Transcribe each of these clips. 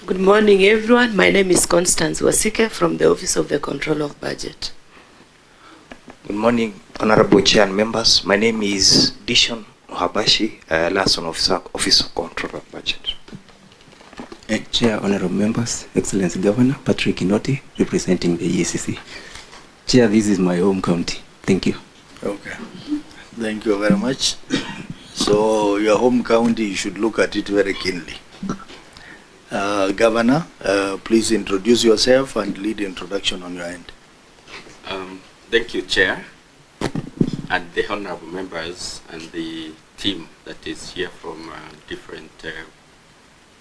Good morning, everyone. My name is Constance Wasike from the Office of the Control of Budget. Good morning, Honorable Chair and members. My name is Dishon Habashi, Liaison Officer, Office of Control of Budget. Chair, Honorable members, Excellency Governor Patrick Inoti, representing the EACC. Chair, this is my home county. Thank you. Okay. Thank you very much. So your home county, you should look at it very keenly. Governor, please introduce yourself and lead the introduction on your end. Thank you, Chair, and the honorable members and the team that is here from different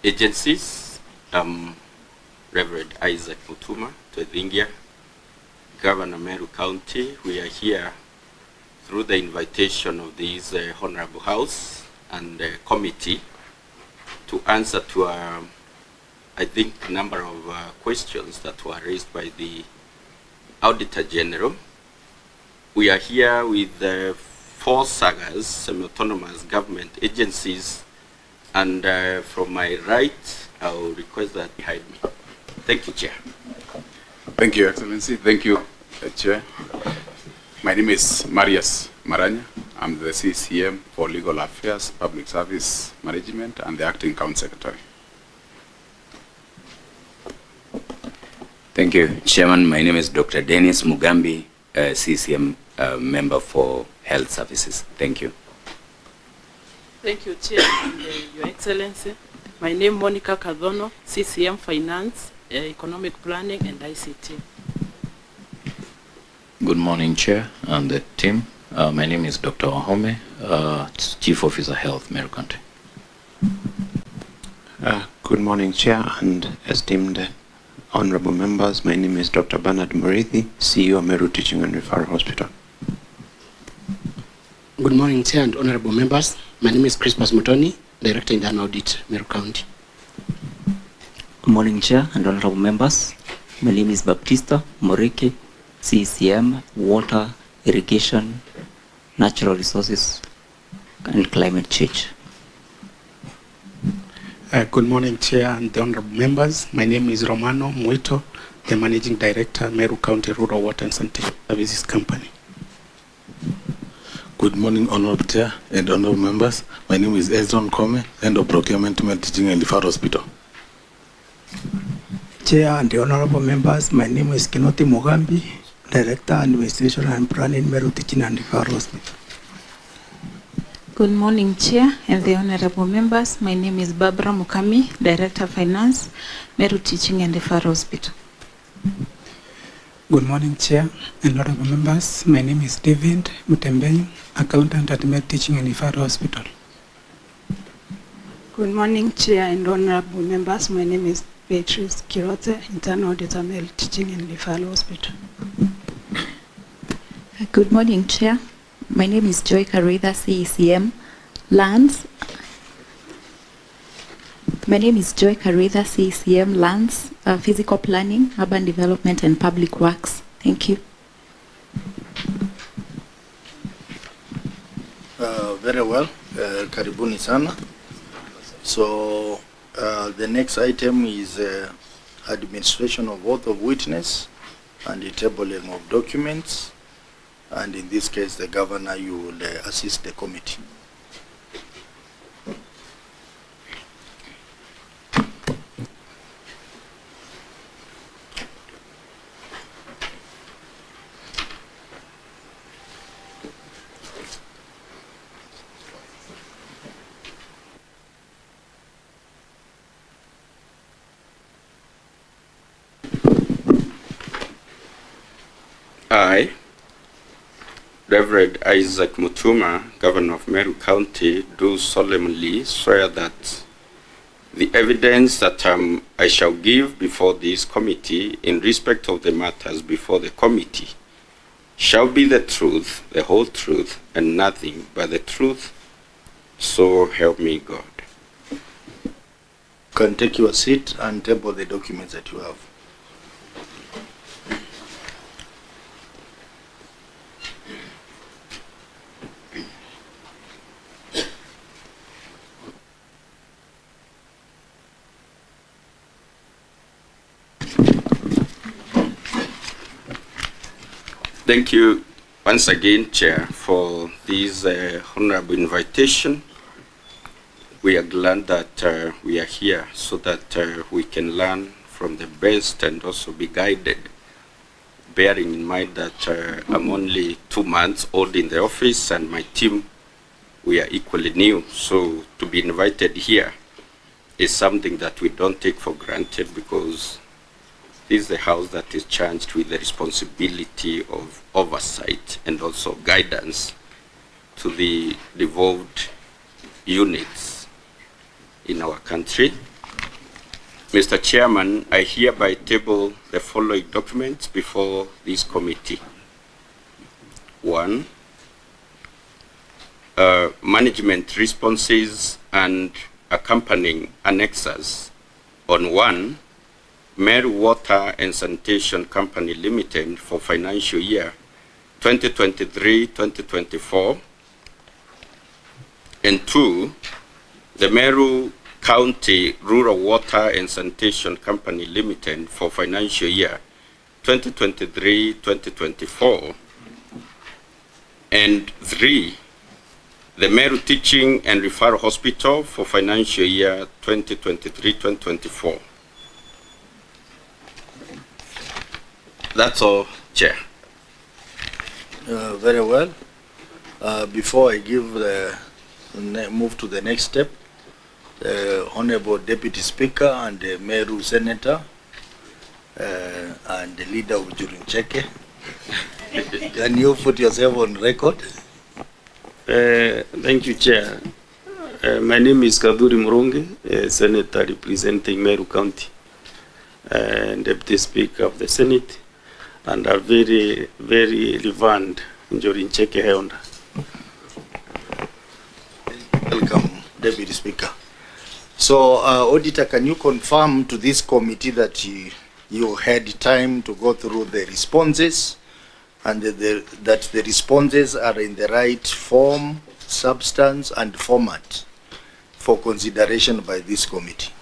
agencies. Reverend Isaac Mutuma M'Ethingia, Governor Meru County. We are here through the invitation of this honorable house and committee to answer to I think a number of questions that were raised by the Auditor General. We are here with 4 SAGAs, semi-autonomous government agencies, and from my right, I will request that behind me. Thank you, Chair. Thank you, Excellency. Thank you, Chair. My name is Marius Maranya. I'm the CCM for Legal Affairs, Public Service Management, and the Acting County Secretary. Thank you, Chairman. My name is Dr. Dennis Mugambi, CCM member for Health Services. Thank you. Thank you, Chair, and Your Excellency. My name is Monica Kadono, CCM Finance, Economic Planning and ICT. Good morning, Chair and the team. My name is Dr. Wahome, Chief Officer Health, Meru County. Good morning, Chair and esteemed honorable members. My name is Dr. Bernard Murithi, CEO of Meru Teaching and Referral Hospital. Good morning, Chair and honorable members. My name is Crispus Mutoni, Director in the Audit, Meru County. Good morning, Chair and honorable members. My name is Baptista Morike, CCM, Water, Irrigation, Natural Resources, and Climate Change. Good morning, Chair and the honorable members. My name is Romano Muito, the Managing Director, Meru County Rural Water and Sanitation Services Company. Good morning, Honorable Chair and honorable members. My name is Ezron Kome, Head of Procurement, Meru Teaching and Referral Hospital. Chair and the honorable members, my name is Kinoti Mugambi, Director, Administration and Planning, Meru Teaching and Referral Hospital. Good morning, Chair and the honorable members. My name is Barbara Mukami, Director Finance, Meru Teaching and Referral Hospital. Good morning, Chair and honorable members. My name is David Mutembei, Accountant at Meru Teaching and Referral Hospital. Good morning, Chair and honorable members. My name is Beatrice Kirote, Internal Auditor, Meru Teaching and Referral Hospital. Good morning, Chair. My name is Joy Karitha, CECM, Lands. My name is Joy Karitha, CECM, Lands, Physical Planning, Urban Development and Public Works. Thank you. Very well. Karibuni sana. So the next item is administration of oath of witness and the tabling of documents. And in this case, the governor, you will assist the committee. I, Reverend Isaac Mutuma, Governor of Meru County, do solemnly swear that the evidence that I shall give before this committee in respect of the matters before the committee shall be the truth, the whole truth, and nothing but the truth. So help me God. You can take your seat and table the documents that you have. Thank you once again, Chair, for this honorable invitation. We are glad that we are here so that we can learn from the best and also be guided, bearing in mind that I'm only 2 months old in the office and my team, we are equally new. So to be invited here is something that we don't take for granted, because this is the house that is charged with the responsibility of oversight and also guidance to the devolved units in our country. Mr. Chairman, I hereby table the following documents before this committee. 1. Management responses and accompanying annexes on 1. Meru Water and Sanitation Company Limited for financial year 2023-2024, and 2. The Meru County Rural Water and Sanitation Company Limited for financial year 2023-2024, and 3. The Meru Teaching and Referral Hospital for financial year 2023-2024. That's all, Chair. Very well. Before I give move to the next step, the Honorable Deputy Speaker and the Meru Senator and the leader of Jurincheke, can you put yourself on record? Thank you, Chair. My name is Kaduri Murungi, Senator representing Meru County, and Deputy Speaker of the Senate, and a very, very relevant Jurincheke Honda. Welcome, Deputy Speaker. So, Auditor, can you confirm to this committee that you had time to go through the responses and that the responses are in the right form, substance, and format for consideration by this committee?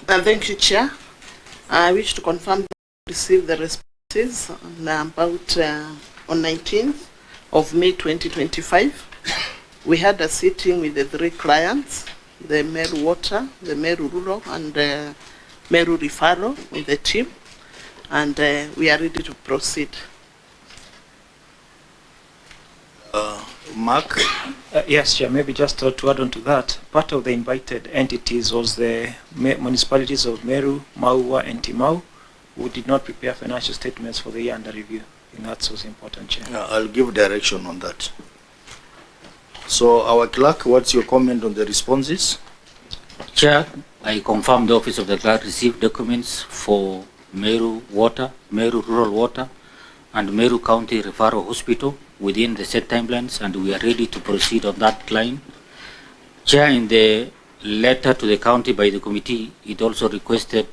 Thank you, Chair. I wish to confirm that we received the responses on about on 19th of May 2025. We had a sitting with the 3 clients, the Meru Water, the Meru Rural, and the Meru Referral with the team, and we are ready to proceed. Mark? Yes, Chair, maybe just to add on to that, part of the invited entities was the municipalities of Meru, Maua, and Timau, who did not prepare financial statements for the year under review. And that was important, Chair. I'll give direction on that. So, our clerk, what's your comment on the responses? Chair, I confirm the Office of the Clerk received documents for Meru Water, Meru Rural Water, and Meru County Referral Hospital within the set timelines, and we are ready to proceed on that line. Chair, in the letter to the county by the committee, it also requested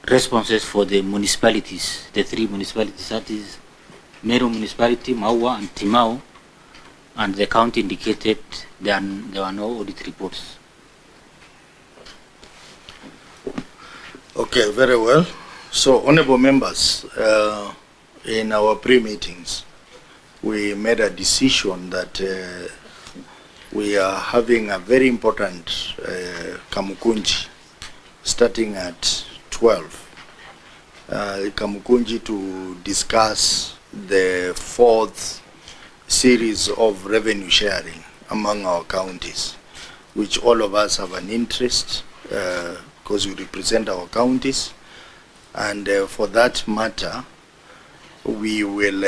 responses for the municipalities, the 3 municipalities, that is Meru Municipality, Maua, and Timau, and the county indicated there were no audit reports. Okay, very well. So, honorable members, in our pre-meetings, we made a decision that we are having a very important Kamukunji starting at 12. Kamukunji to discuss the 4th series of revenue sharing among our counties, which all of us have an interest because we represent our counties, and for that matter we will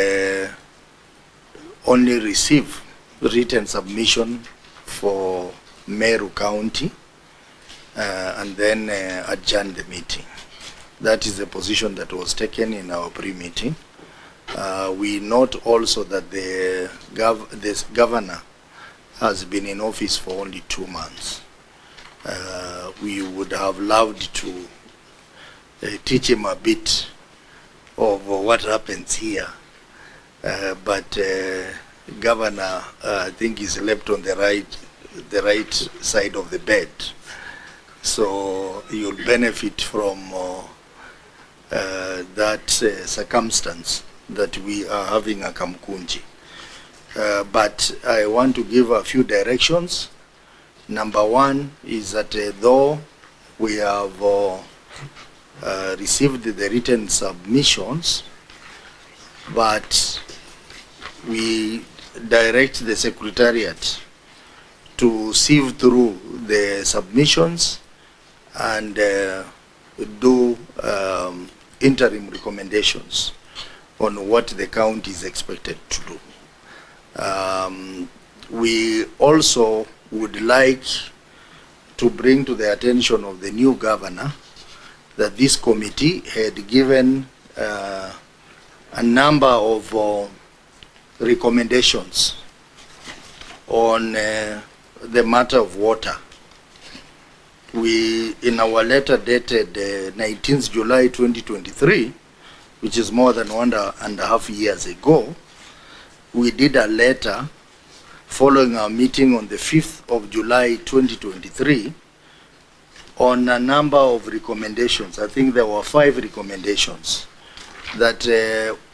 only receive written submission for Meru County and then adjourn the meeting. That is the position that was taken in our pre-meeting. We note also that this governor has been in office for only 2 months. We would have loved to teach him a bit of what happens here, but governor, I think, is left on the right side of the bed, so you'll benefit from that circumstance that we are having a Kamkunji. But I want to give a few directions. Number one is that though we have received the written submissions, but we direct the Secretariat to sieve through the submissions and do interim recommendations on what the county is expected to do. We also would like to bring to the attention of the new governor that this committee had given a number of recommendations on the matter of water. We, in our letter dated 19th July 2023, which is more than 1.5 years ago, we did a letter following our meeting on the 5th of July 2023 on a number of recommendations. I think there were 5 recommendations that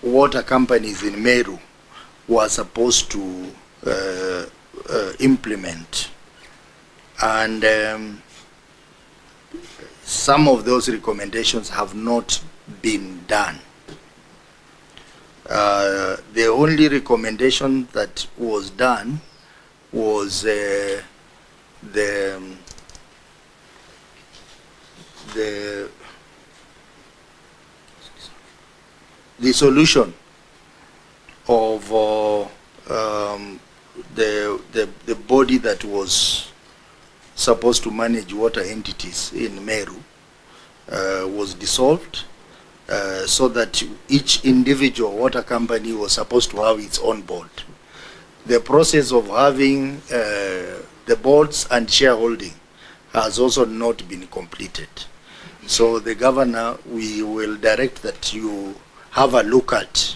water companies in Meru were supposed to implement. And some of those recommendations have not been done. The only recommendation that was done was the solution of the body that was supposed to manage water entities in Meru was dissolved, so that each individual water company was supposed to have its own board. The process of having the boards and shareholding has also not been completed. So the governor, we will direct that you have a look at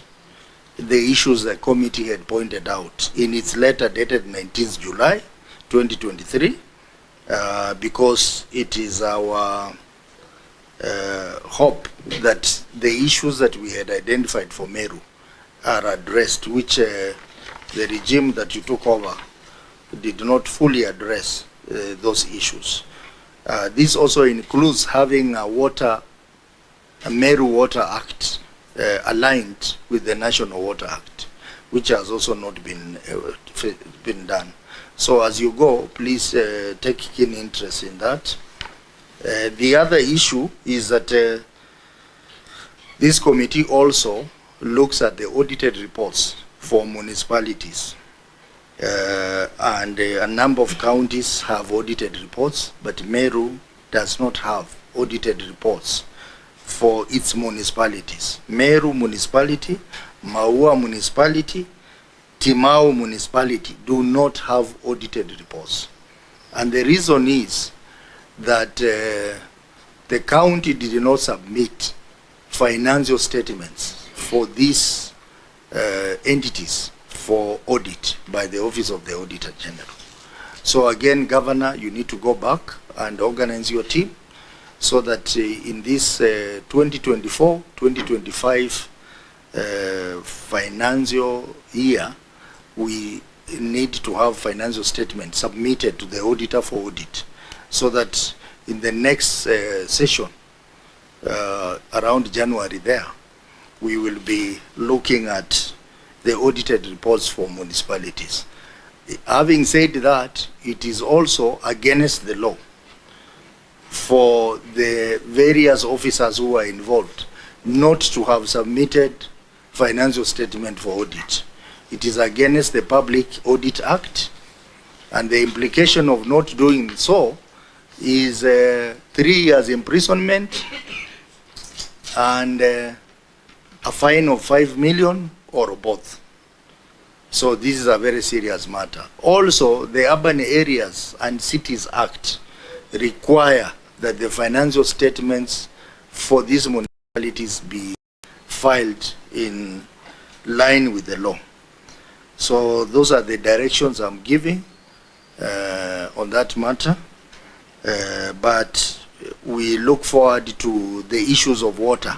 the issues the committee had pointed out in its letter dated 19th July 2023, because it is our hope that the issues that we had identified for Meru are addressed, which the regime that you took over did not fully address those issues. This also includes having a Meru Water Act aligned with the National Water Act, which has also not been done. So as you go, please take keen interest in that. The other issue is that this committee also looks at the audited reports for municipalities. And a number of counties have audited reports, but Meru does not have audited reports for its municipalities. Meru Municipality, Maua Municipality, Timau Municipality do not have audited reports. And the reason is that the county did not submit financial statements for these entities for audit by the Office of the Auditor General. So again, Governor, you need to go back and organize your team so that in this 2024-2025 financial year, we need to have financial statements submitted to the auditor for audit, so that in the next session, around January there, we will be looking at the audited reports for municipalities. Having said that, it is also against the law for the various officers who are involved not to have submitted financial statement for audit. It is against the Public Audit Act, and the implication of not doing so is 3 years imprisonment and a fine of 5 million or both. So this is a very serious matter. Also, the Urban Areas and Cities Act require that the financial statements for these municipalities be filed in line with the law. So those are the directions I'm giving on that matter. But we look forward to the issues of water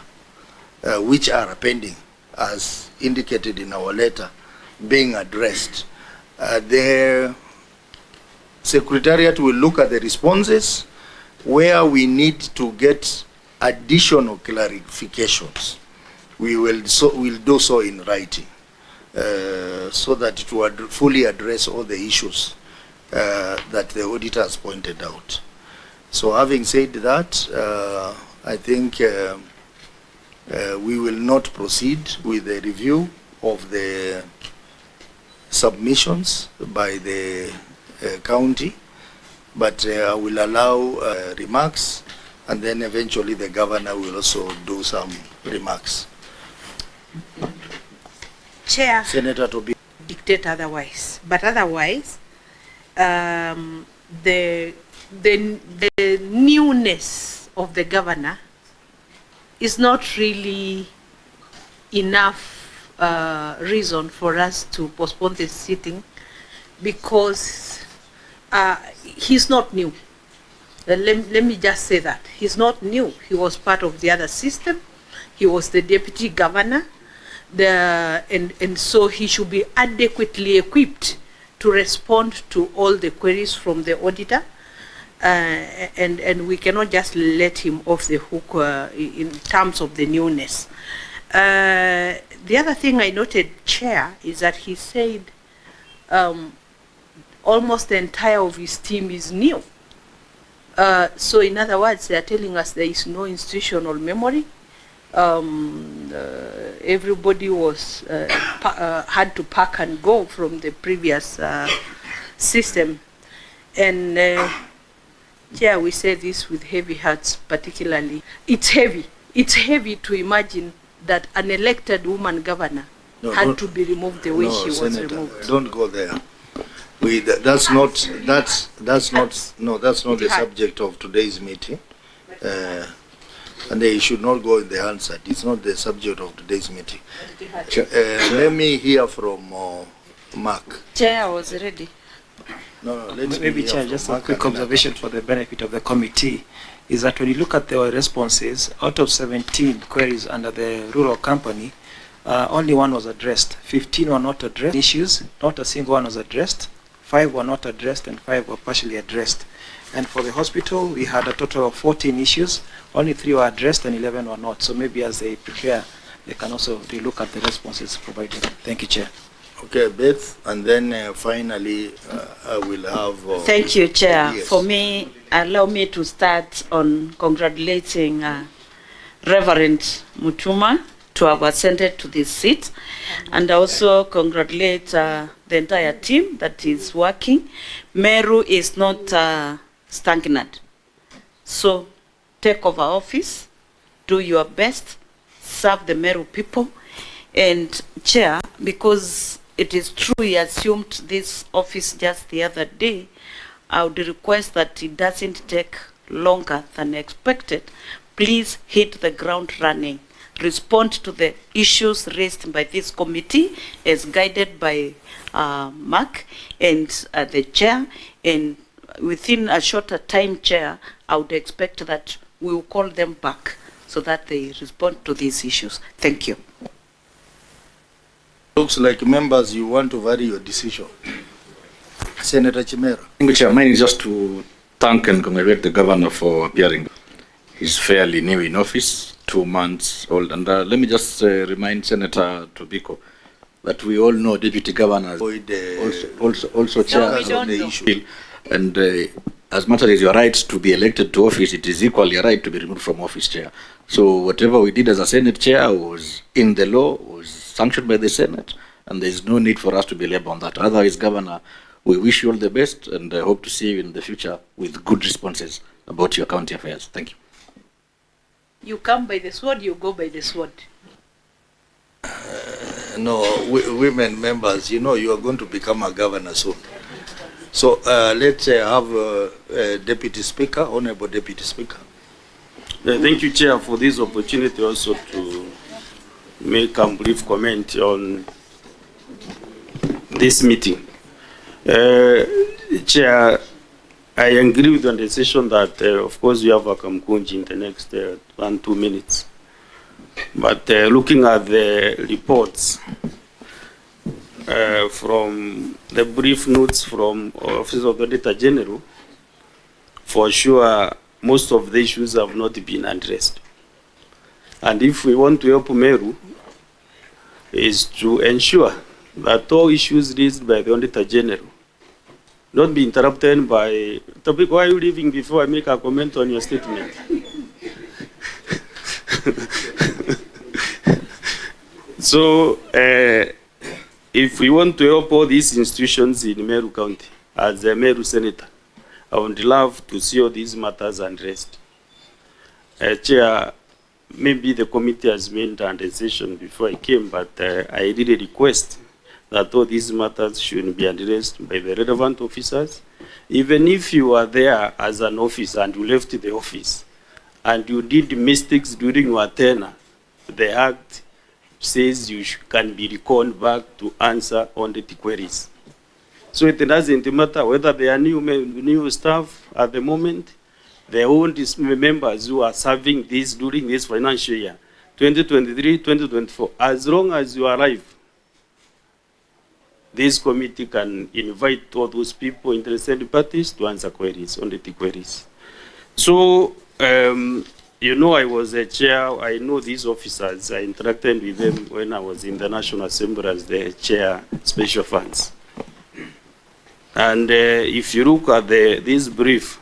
which are pending, as indicated in our letter, being addressed. The Secretariat will look at the responses where we need to get additional clarifications. We will do so in writing, so that it will fully address all the issues that the auditor has pointed out. So having said that, I think we will not proceed with the review of the submissions by the county, but I will allow remarks, and then eventually the governor will also do some remarks. Chair, Senator Toby. dictate otherwise, but otherwise, the newness of the governor is not really enough reason for us to postpone this sitting, because he's not new. Let me just say that he's not new. He was part of the other system. He was the deputy governor, and so he should be adequately equipped to respond to all the queries from the auditor, and we cannot just let him off the hook in terms of the newness. The other thing I noted, Chair, is that he said almost the entire of his team is new. So in other words, they are telling us there is no institutional memory. Everybody was had to pack and go from the previous system. And Chair, we say this with heavy hearts, particularly. It's heavy. It's heavy to imagine that an elected woman governor had to be removed the way she was removed. Don't go there. That's not the subject of today's meeting, and they should not go in the answer. It's not the subject of today's meeting. Let me hear from Mark. Chair, I was ready. Maybe Chair, just a quick observation for the benefit of the committee is that when you look at the responses, out of 17 queries under the rural company, only one was addressed. 15 were not addressed issues, not a single one was addressed. 5 were not addressed and 5 were partially addressed. And for the hospital, we had a total of 14 issues. Only 3 were addressed and 11 were not. So maybe as they prepare, they can also relook at the responses provided. Thank you, Chair. Okay, Beth, and then finally, I will have... Thank you, Chair. Yes. For me, allow me to start on congratulating Reverend Mutuma to have ascended to this seat, and also congratulate the entire team that is working. Meru is not stagnant. So take over office, do your best, serve the Meru people. And Chair, because it is true he assumed this office just the other day, I would request that it doesn't take longer than expected. Please hit the ground running. Respond to the issues raised by this committee as guided by Mark and the Chair. And within a shorter time, Chair, I would expect that we will call them back so that they respond to these issues. Thank you. Looks like members, you want to vary your decision. Senator Chimera. Thank you, Chair. Mine is just to thank and congratulate the governor for appearing. He's fairly new in office, 2 months old. And let me just remind Senator Tobiko that we all know deputy governors also chair on the issue. And as much as you are right to be elected to office, it is equally a right to be removed from office, Chair. So whatever we did as a Senate Chair was in the law, was sanctioned by the Senate, and there is no need for us to be labor on that. Otherwise, Governor, we wish you all the best, and I hope to see you in the future with good responses about your county affairs. Thank you. You come by the sword, you go by the sword. No, women members, you know you are going to become a governor soon. So let's have Deputy Speaker, Honorable Deputy Speaker. Thank you, Chair, for this opportunity also to make a brief comment on this meeting. Chair, I agree with the decision that, of course, we have a Kamkunji in the next 1-2 minutes. But looking at the reports from the brief notes from Office of the Auditor General, for sure most of the issues have not been addressed. And if we want to help Meru, is to ensure that all issues raised by the Auditor General not be interrupted by topic. Why are you leaving before I make a comment on your statement? So, if we want to help all these institutions in Meru County, as a Meru Senator, I would love to see all these matters addressed. Chair, maybe the committee has made a decision before I came, but I really request that all these matters should be addressed by the relevant officers. Even if you are there as an officer and you left the office and you did mistakes during your tenure, the Act says you can be recalled back to answer audit queries. So it doesn't matter whether they are new staff at the moment, their own members who are serving this during this financial year, 2023, 2024, as long as you arrive, this committee can invite all those people, interested parties, to answer queries, audit queries. So, you know, I was a chair, I know these officers, I interacted with them when I was in the National Assembly as the chair, special funds. And if you look at this brief,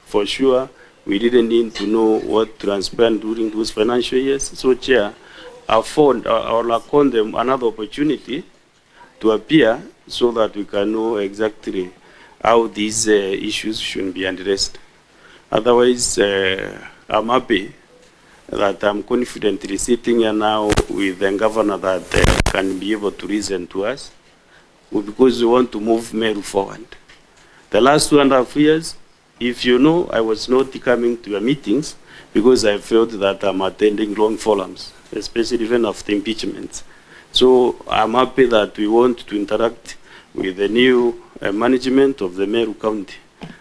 for sure, we didn't need to know what transpired during those financial years. So, Chair, I found, I'll account them another opportunity to appear so that we can know exactly how these issues should be addressed. Otherwise, I'm happy that I'm confidently sitting here now with the governor that can be able to listen to us, because we want to move Meru forward. The last 2.5 years, if you know, I was not coming to your meetings because I felt that I'm attending long forums, especially even after impeachment. So I'm happy that we want to interact with the new management of the Meru County.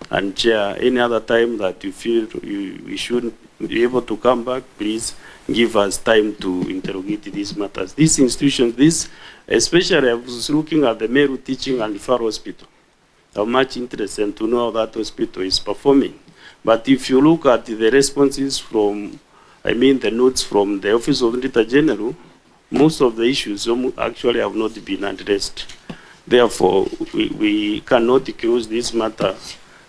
And Chair, any other time that you feel we should be able to come back, please give us time to interrogate these matters. These institutions, especially I was looking at the Meru Teaching and Referral Hospital. I'm much interested to know how that hospital is performing. But if you look at the responses from, the notes from the Office of the Auditor General, most of the issues actually have not been addressed. Therefore, we cannot close this matter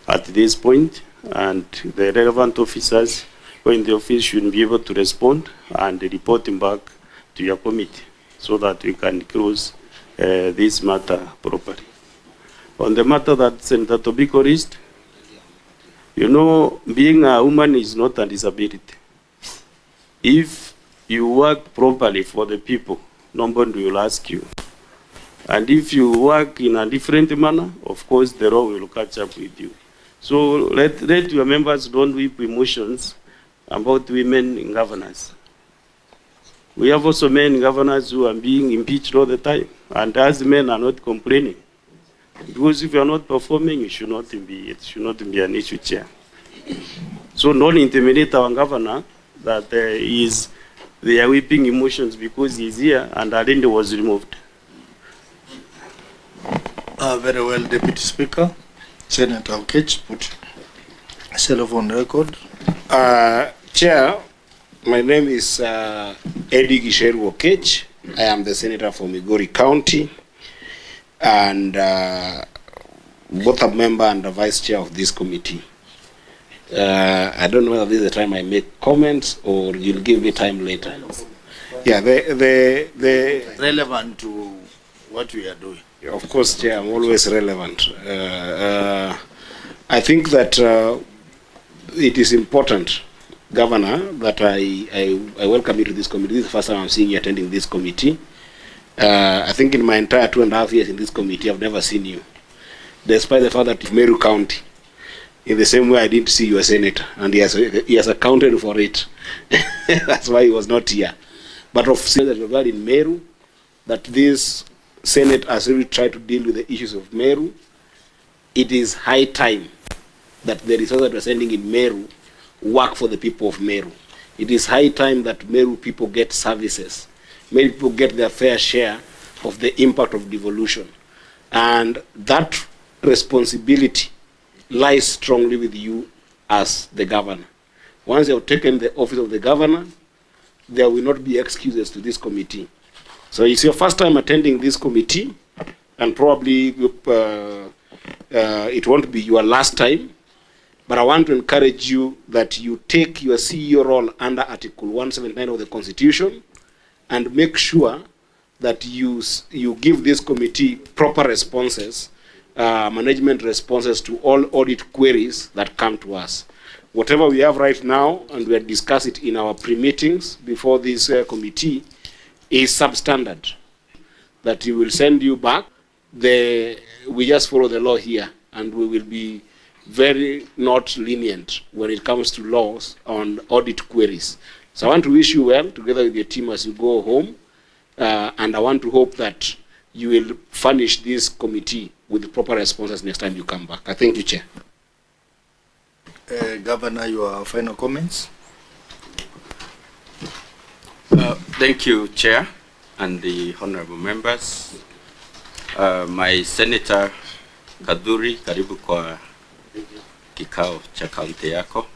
at this point, and the relevant officers who are in the office should be able to respond and report back to your committee so that we can close this matter properly. On the matter that Senator Tobiko raised, you know, being a woman is not a disability. If you work properly for the people, nobody will ask you. And if you work in a different manner, of course, the law will catch up with you. So let your members don't whip emotions about women in governance. We have also men governors who are being impeached all the time, and as men are not complaining. Because if you are not performing, it should not be an issue, Chair. So don't intimidate our governor that they are weeping emotions because he's here and Alende was removed. Very well, Deputy Speaker. Senator Okech, put yourself on record. Chair, my name is Eddie Gisheru Okech. I am the Senator from Migori County, and both a member and a vice chair of this committee. I don't know whether this is the time I make comments or you'll give me time later. Yeah, the relevant to what we are doing. Of course, Chair, I'm always relevant. I think that it is important, Governor, that I welcome you to this committee. This is the first time I'm seeing you attending this committee. I think in my entire 2.5 years in this committee, I've never seen you, despite the fact that Meru County, in the same way I didn't see you a senator, and he has accounted for it. That's why he was not here. But of that regarding Meru, that this Senate has really tried to deal with the issues of Meru, it is high time that the resources that we're sending in Meru work for the people of Meru. It is high time that Meru people get services. Many people get their fair share of the impact of devolution. And that responsibility lies strongly with you as the governor. Once you have taken the office of the governor, there will not be excuses to this committee. So it's your first time attending this committee, and probably it won't be your last time. But I want to encourage you that you take your CEO role under Article 179 of the Constitution and make sure that you give this committee proper responses, management responses to all audit queries that come to us. Whatever we have right now, and we have discussed it in our pre-meetings before this committee, is substandard. That we will send you back. We just follow the law here, and we will be very not lenient when it comes to laws on audit queries. So I want to wish you well together with your team as you go home, and I want to hope that you will furnish this committee with proper responses next time you come back. I thank you, Chair. Governor, your final comments? Thank you, Chair, and the honorable members. My Senator Kaduri, karibu kwa kikao cha kaunti yako.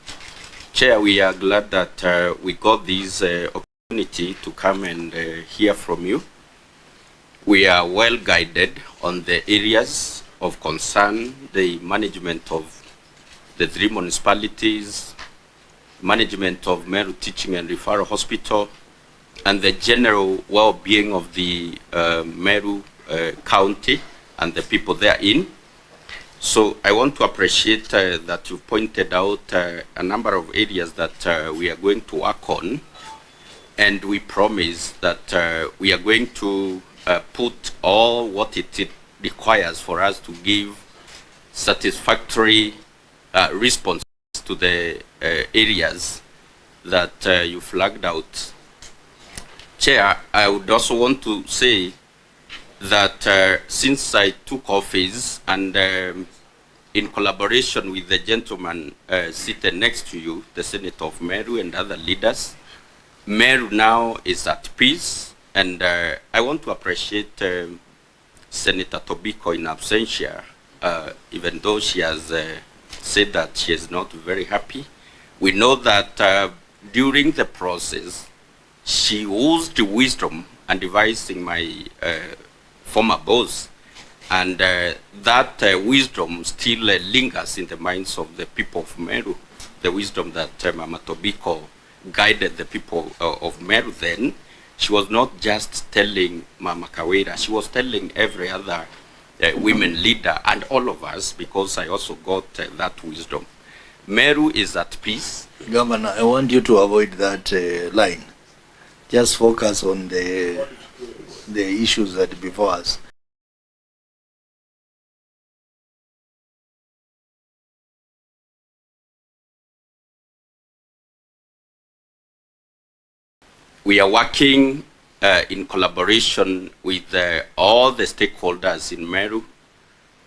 Chair, we are glad that we got this opportunity to come and hear from you. We are well guided on the areas of concern, the management of the 3 municipalities, management of Meru Teaching and Referral Hospital, and the general well-being of the Meru County and the people therein. So I want to appreciate that you pointed out a number of areas that we are going to work on, and we promise that we are going to put all what it requires for us to give satisfactory response to the areas that you flagged out. Chair, I would also want to say that since I took office and in collaboration with the gentleman seated next to you, the Senator of Meru and other leaders, Meru now is at peace, and I want to appreciate Senator Tobiko in absentia, even though she has said that she is not very happy. We know that during the process, she used wisdom and advising my former boss, and that wisdom still lingers in the minds of the people of Meru. The wisdom that Mama Tobiko guided the people of Meru then. She was not just telling Mama Kawira, she was telling every other women leader and all of us, because I also got that wisdom. Meru is at peace. Governor, I want you to avoid that line. Just focus on the issues that are before us. We are working in collaboration with all the stakeholders in Meru,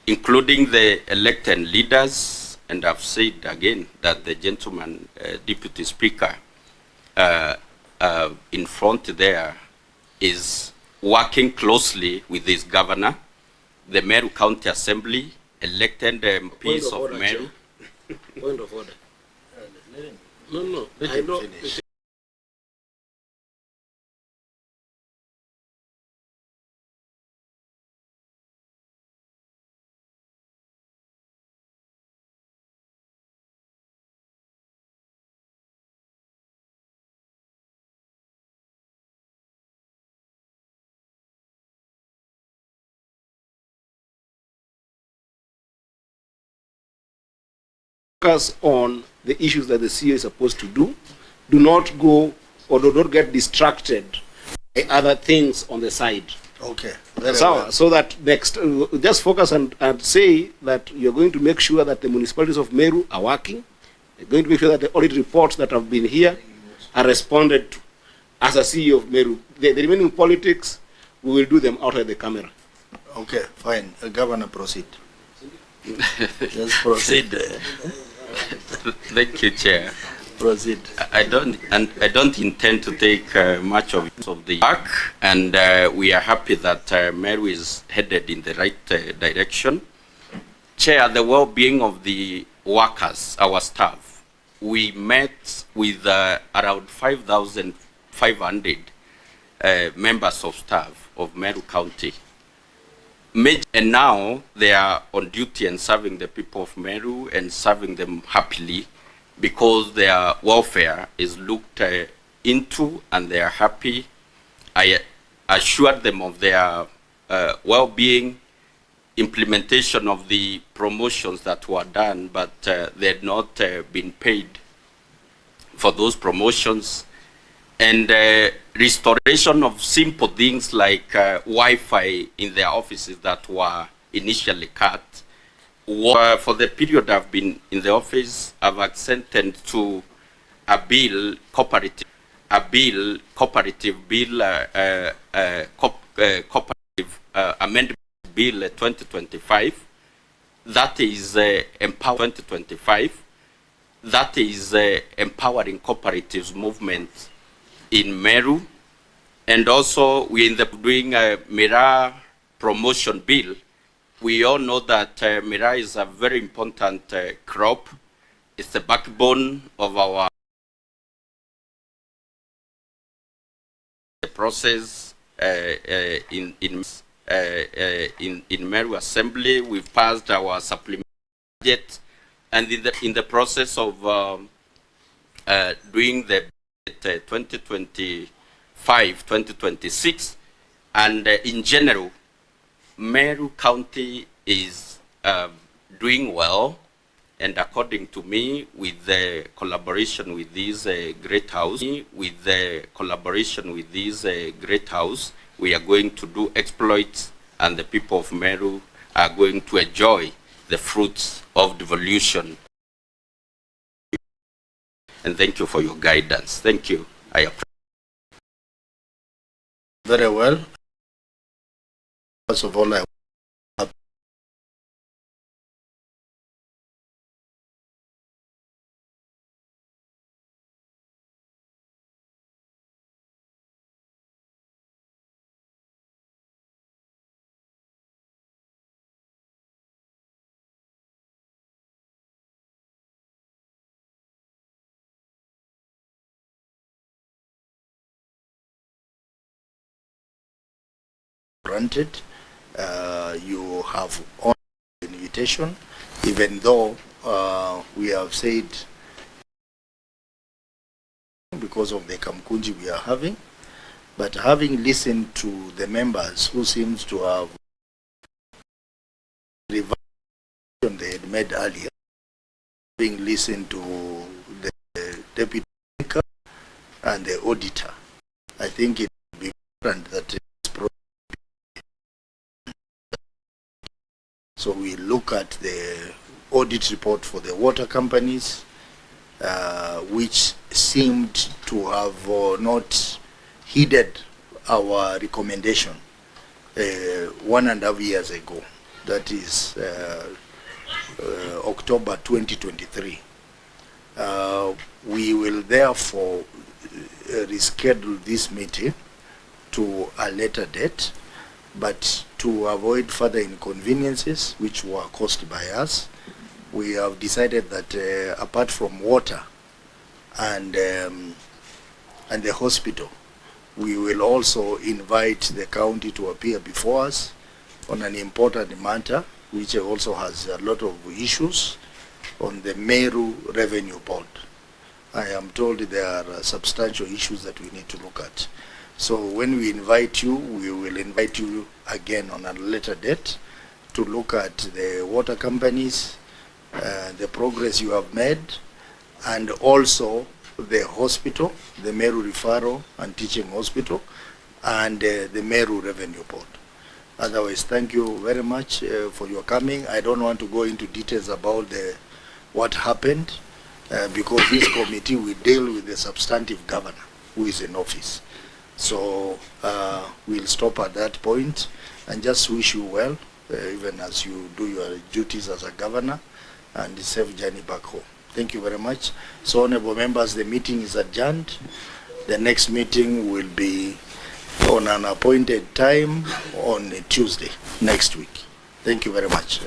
including the elected leaders, and I've said again that the gentleman Deputy Speaker in front there is working closely with this governor, the Meru County Assembly, elected MPs of Meru. Point of order. No, let him finish. Focus on the issues that the CEO is supposed to do. Do not go or do not get distracted by other things on the side. Okay. So that next, just focus and say that you're going to make sure that the municipalities of Meru are working. You're going to make sure that the audit reports that have been here are responded to. As a CEO of Meru, the remaining politics, we will do them outside the camera. Okay, fine. Governor, proceed. Just proceed. Thank you, Chair. Proceed. I don't intend to take much of the work, and we are happy that Meru is headed in the right direction. Chair, the well-being of the workers, our staff, we met with around 5,500 members of staff of Meru County. And now they are on duty and serving the people of Meru and serving them happily, because their welfare is looked into and they are happy. I assured them of their well-being, implementation of the promotions that were done, but they had not been paid for those promotions, and restoration of simple things like Wi-Fi in their offices that were initially cut. For the period I've been in the office, I've assented to a bill, cooperative amendment bill 2025. That is empower 2025. That is empowering cooperatives movement in Meru, and also we end up doing a Mira promotion bill. We all know that Mira is a very important crop. It's the backbone of our process in Meru Assembly. We've passed our supplementary budget, and in the process of doing the 2025-2026, and in general, Meru County is doing well, and according to me, with the collaboration with this great house, we are going to do exploits, and the people of Meru are going to enjoy the fruits of devolution. And thank you for your guidance. Thank you. I appreciate. Very well. First of all, I granted. You have honored the invitation, even though we have said because of the Kamkunji we are having, but having listened to the members who seems to have revised they had made earlier, having listened to the deputy speaker and the auditor, I think it would be important that so we look at the audit report for the water companies, which seemed to have not heeded our recommendation 1.5 years ago. That is October 2023. We will therefore reschedule this meeting to a later date, but to avoid further inconveniences which were caused by us, we have decided that apart from water and the hospital, we will also invite the county to appear before us on an important matter which also has a lot of issues on the Meru Revenue Board. I am told there are substantial issues that we need to look at. So when we invite you, we will invite you again on a later date to look at the water companies, the progress you have made, and also the hospital, the Meru Referral and Teaching Hospital, and the Meru Revenue Board. Otherwise, thank you very much for your coming. I don't want to go into details about what happened, because this committee will deal with the substantive governor who is in office. So we'll stop at that point and just wish you well, even as you do your duties as a governor, and safe journey back home. Thank you very much. So, honorable members, the meeting is adjourned. The next meeting will be on an appointed time on a Tuesday next week. Thank you very much.